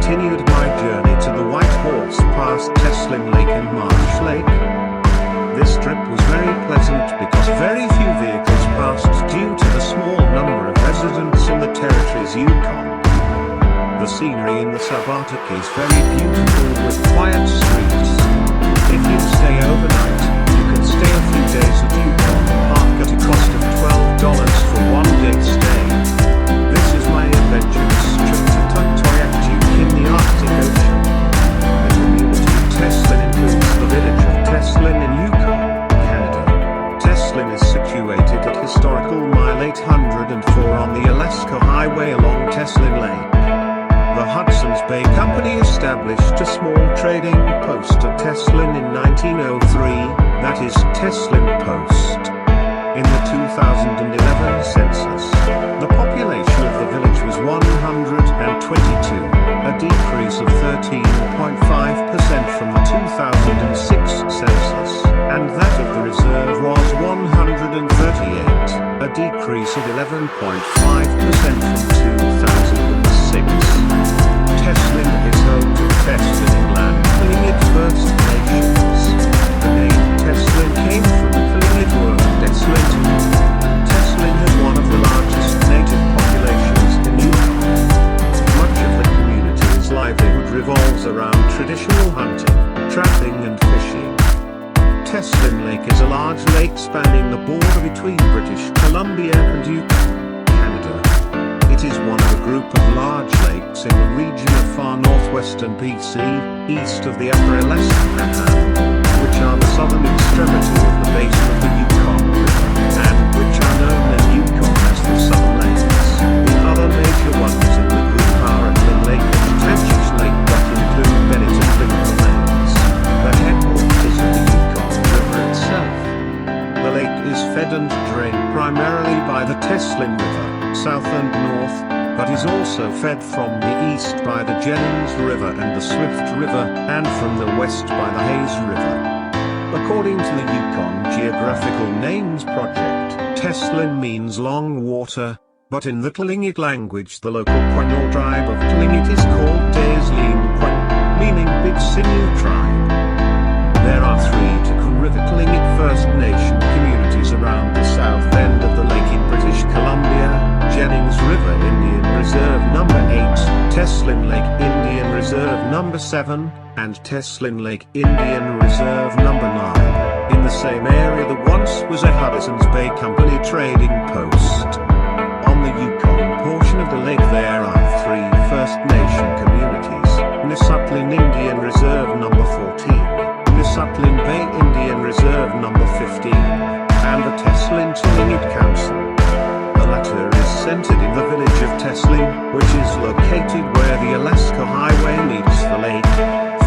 continued my journey to the White Horse past Teslin Lake and Marsh Lake. This trip was very pleasant because very few vehicles passed due to the small number of residents in the territory's Yukon. The scenery in the subarctic is very beautiful with quiet streets. If you stay overnight, you can stay a few days at Yukon Park at a cost of $12 for one day stay. This is my adventurous trip to Tuktoyaktuk in the Arctic Ocean. The community of Teslin includes the village of Teslin in Yukon, Canada. Teslin is situated at historical mile 804 on the Alaska Highway along Teslin Lake. The Hudson's Bay Company established a small trading post at Teslin in 1903, that is Teslin Post. In the 2011 census, the population of the village was 122, a decrease of 13.5% from the 2006 census, and that of the reserve was 138, a decrease of 11.5% from 2006. Teslin is home to the Teslin land Tlingit First Nations. The name Teslin came from the Tlingit word Teslintoo. Teslin has one of the largest native populations in Yukon. Much of the community's livelihood revolves around traditional hunting, trapping and fishing. Teslin Lake is a large lake spanning the border between British Columbia and Yukon, Canada. It is one of a group of large lakes in the region of far northwestern BC, east of the upper Alaska Panhandle, which are the southern extremity of the basin of the Yukon River, and which are known in Yukon as the Southern Lakes. The other major ones in the group are Atlin Lake and Tagish Lake, but include Bennett and Lindeman Lakes, the headwaters of the Yukon River itself. The lake is fed and drained primarily by the Teslin River, south and north, but is also fed from the east by the Jennings River and the Swift River, and from the west by the Hayes River. According to the Yukon Geographical Names Project, Teslin means long water, but in the Tlingit language the local Quenya tribe of Tlingit is called Teslin Post, meaning big sinew tribe. There are 3 Yukon River Tlingit First Nation communities around the south end of the lake in British Columbia: Jennings River Indian Reserve No. 8, Teslin Lake Indian Reserve No. 7, and Teslin Lake Indian Reserve No. 9. In the same area there once was a Hudson's Bay Company trading post. On the Yukon portion of the lake there are 3 First Nation communities: Atlin Indian Reserve No. 14, Atlin Bay Indian Reserve No. 15, and the Teslin Tlingit Council. The latter is centered in the village of Teslin, which is located where the Alaska Highway meets the lake,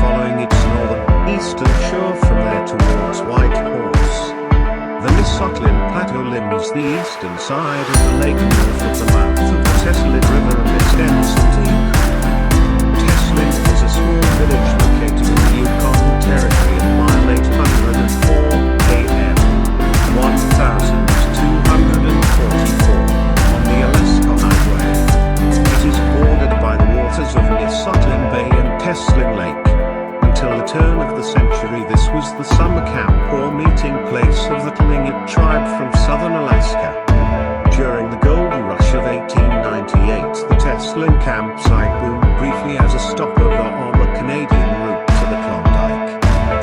following its northern-eastern shore from there towards White Horse. The Atlin Plateau limbs the eastern side of the lake north of the mouth of the Teslin River and extends into Yukon. Teslin is a small village located in the Yukon Territory at mile 804 km, 1,244, on the Alaska Highway. It is bordered by the waters of Atlin Bay and Teslin Lake. Until the turn of the century this was the summer camp or meeting place of the Tlingit tribe from southern Alaska. During the gold rush of 1898 the Teslin campsite boomed briefly as a stopover on the Canadian route to the Klondike.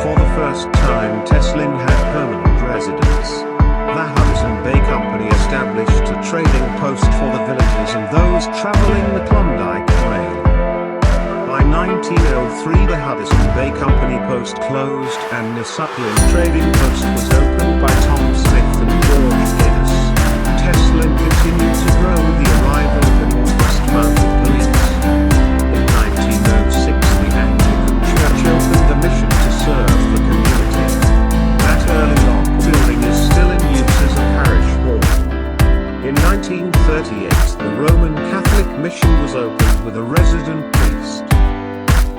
For the first time Teslin had permanent residents. The Hudson Bay Company established a trading post for the villagers and those traveling the Klondike Trail. By 1903 the Hudson Bay Company post closed and the Atlin trading post was opened by Tom Smith and George Guinness. Teslin continued to grow with the arrival of the Northwest Mounted Police. In 1906 the Anglican Church opened a mission to serve the community. That early log building is still in use as a parish hall. In 1938 the Roman Catholic mission was opened with a resident priest.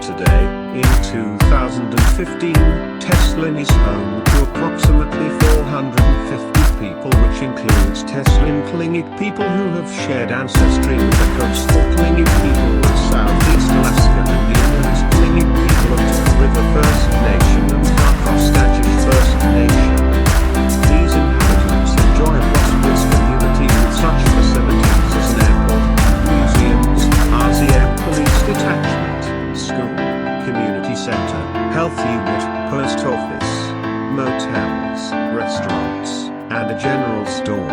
Today, in 2015 Teslin is home to approximately 450 people, which includes Teslin Tlingit people who have shared ancestry with the coastal Tlingit people of southeast Alaska and the inland Tlingit people of Yukon River First Nation and Tagish First Nation. These inhabitants enjoy a prosperous community with such facilities as an airport, museums, RCM police detachment, school, community center, health unit, post office, motels, restaurants, and a general store.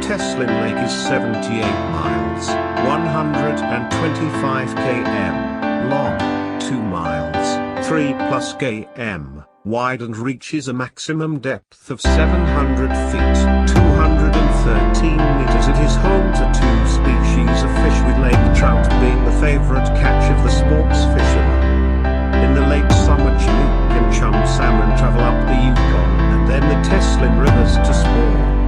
Teslin Lake is 78 miles, 125 km, long, 2 miles, 3+ km, wide and reaches a maximum depth of 700 feet, 213 meters. It is home to 2 species of fish, with lake trout being the favorite catch of the sports fishermen. In the late summer, chinook and chum salmon travel up the Yukon and then the Teslin rivers to spawn.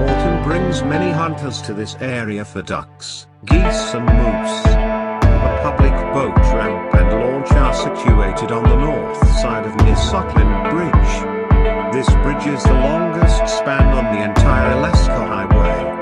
Autumn brings many hunters to this area for ducks, geese and moose. A public boat ramp and launch are situated on the north side of near Atlin Bridge. This bridge is the longest span on the entire Alaska Highway.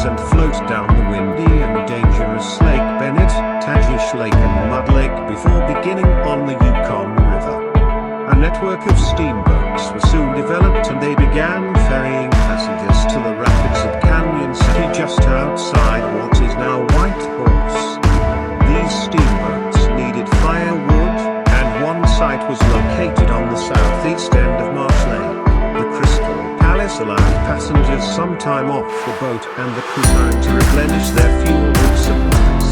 And float down the windy and dangerous Lake Bennett, Tagish Lake and Mud Lake before beginning on the Yukon River. A network of steamboats was soon developed and they began ferrying passengers to the rapids of Canyon City just outside what is now White Horse. These steamboats needed firewood, and one site was located on the southeast end of Marsh Lake. The Crystal Palace allowed passengers some time off the boat and the crew time to replenish their fuel with supplies.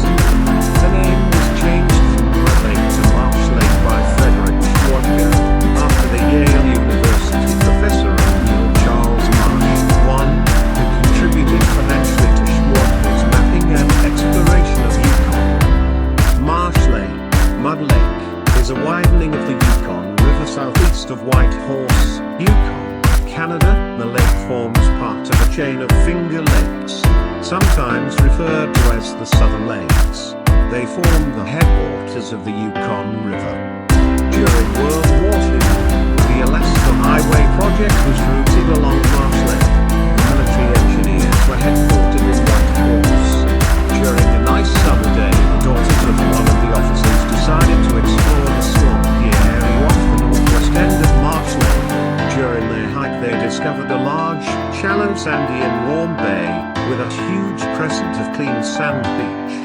The name was changed from Mud Lake to Marsh Lake by Frederick Schwartger, after the Yale University professor Neil Charles Marsh, who contributed financially to Schwartger's mapping and exploration of Yukon. Marsh Lake, Mud Lake, is a widening of the Yukon River southeast of White Horse, Yukon, Canada. The lake forms part of a chain of finger lakes, sometimes referred to as the Southern Lakes. They form the headwaters of the Yukon River. During World War II, the Alaska Highway project was routed along Marsh Lake. The military engineers were headquartered in White Horse. During a nice summer day, the daughters of one of the officers decided to explore the swampy area off the northwest end of Marsh Lake. During their hike, they discovered a large, shallow, sandy and warm bay, with a huge crescent of clean sand beach.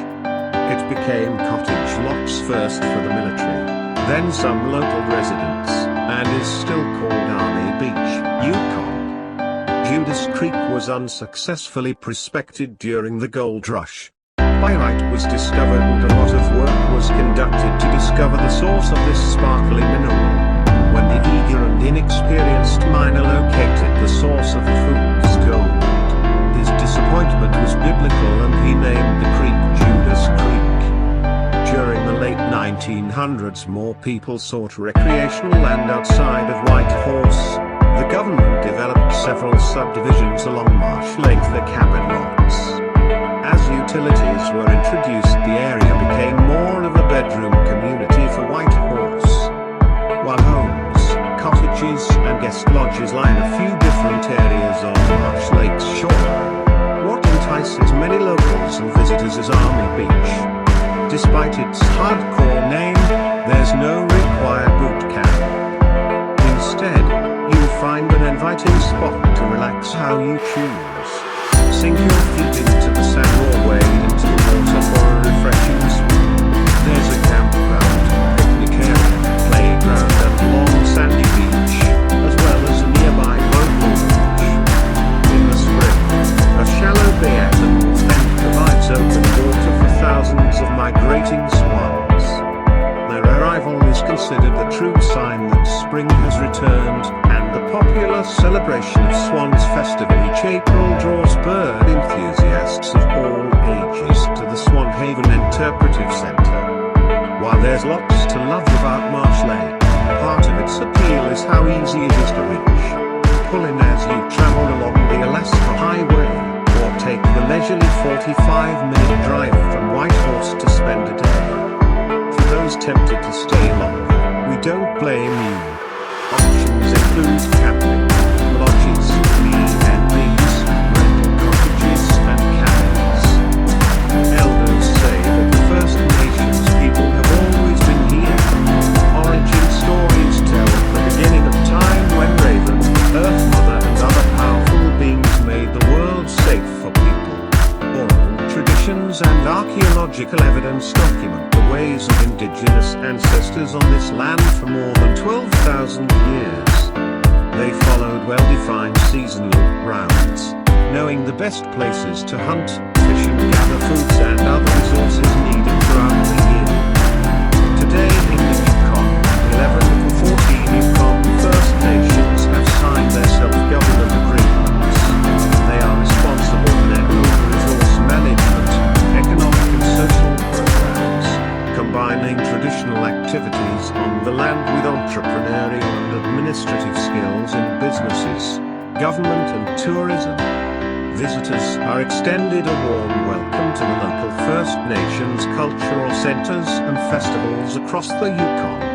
It became cottage lots first for the military, then some local residents, and is still called Army Beach, Yukon. Judas Creek was unsuccessfully prospected during the gold rush. Pyrite was discovered and a lot of work was conducted to discover the source of this sparkly mineral. When the eager and inexperienced miner located the source of the fool's gold, his disappointment was biblical and he named the creek Judas Creek. During the late 1900s, more people sought recreational land outside of White Horse. The government developed several subdivisions along Marsh Lake, the cabin lots. As utilities were introduced, the area became more of a bedroom community for White Horse. While homes, cottages and guest lodges line a few different areas on Marsh Lake's shore, what entices many locals and visitors is Army Beach. Despite its hardcore name, there's no required boot camp. Instead, you'll find an inviting spot to relax how you choose. Sink your feet into the sand or wade into the water for a refreshing swim. There's a camp considered the true sign that spring has returned, and the popular celebration of Swans Festival each April draws bird enthusiasts of all ages to the Swanhaven Interpretive Centre. While there's lots to love about Marsh Lake, part of its appeal is how easy it is to reach. Pull in as you travel along the Alaska Highway, or take the leisurely 45-minute drive from Whitehorse to spend a day. For those tempted to stay longer, we don't blame you. Options include camping, lodges, B&Bs, rental cottages and cabins. Elders say that the First Nations people have always been here. Origin stories tell of the beginning of time when Raven, Earth Mother and other powerful beings made the world safe for people. Oral traditions and archaeological evidence document the ways of indigenous ancestors on this land for more than 12,000 years. They followed well-defined seasonal routes, knowing the best places to hunt, fish and gather foods and other resources needed throughout the year. Today in the Yukon, 11 of the 14 Yukon First Nations have signed their self-government agreements. They are responsible for their own resource management, economic and social programs, combining traditional activities on the land with entrepreneurial and administrative skills in businesses, government and tourism. Visitors are extended a warm welcome to the local First Nations cultural centers and festivals across the Yukon.